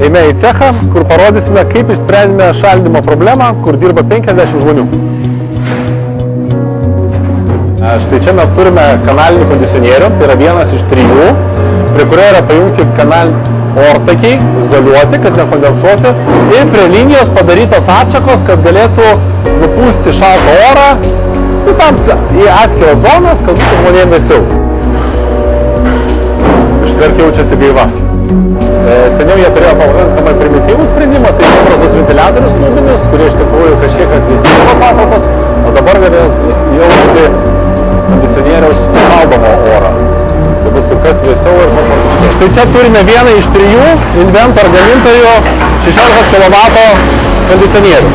Eime į cechą, kur parodysime, kaip išsprendėme šaldymo problemą, kur dirba 50 žmonių. Štai čia mes turime kanalinį kondicionierių, tai yra vienas iš 3, prie kurio yra pajungti ortakiai, izoliuoti, kad nekondensuoti, ir prie linijos padarytos atšakos, kad galėtų nupūsti šaltą orą į atskiras zonas, kad būtų žmonėms vėsiau. Iškart jaučiasi gaiva. Seniau jie turėjo pakankamai primityvų sprendimą, tai paprastus ventiliatorius nubinis, kurie iš tikrųjų kažkiek atvėsino patalpas, o dabar galės jausti kondicionieriaus šaldomo orą. Tai bus kur kas vėsiau ir komfortiškiau. Štai čia turime vieną iš 3 Inventor gamintojų 16 kW kondicionierių.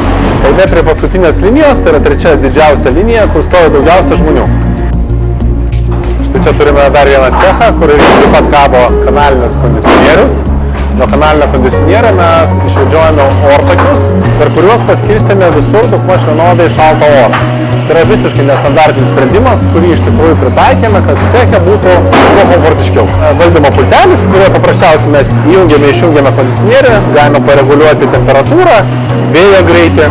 Eime prie paskutinės linijos, tai yra 3 didžiausia linija, kur stovi daugiausia žmonių. Štai čia turime dar vieną cechą, kur taip pat kabo kanalinis kondicionierius. Nuo kanalinio kondicionierio mes išvedžiojame ortakius, per kuriuos paskirstėme visur daugmaž vienodai šaltą orą. Tai yra visiškai nestandartinis sprendimas, kurį iš tikrųjų pritaikėme, kad ceche būtų kuo komfortiškiau. Valdymo pultelis, kurio paprasčiausiai mes įjungiame, išjungiame kondicionierį, galime pareguliuoti temperatūrą, vėjo greitį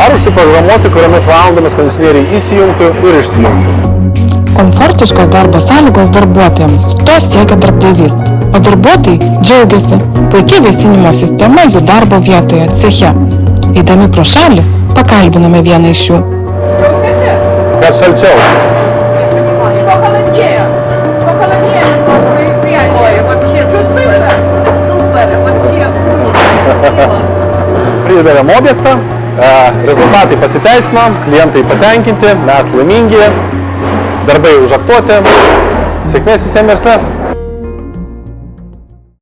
ar užsiprogramuoti, kuriomis valandomis kondicionieriai įsijungtų ir išsijungtų. Komfortiškos darbo sąlygos darbuotojams. To siekia darbdavys, o darbuotojai džiaugiasi. Puikia vėsinimo sistema jų darbo vietoje, ceche. Eidami pro šalį, pakalbiname vieną iš jų. Kad šalčiau. Pridavėm objektą, rezultatai pasiteisino, klientai patenkinti, mes laimingi, darbai užaktuoti. Sėkmės visiems versle.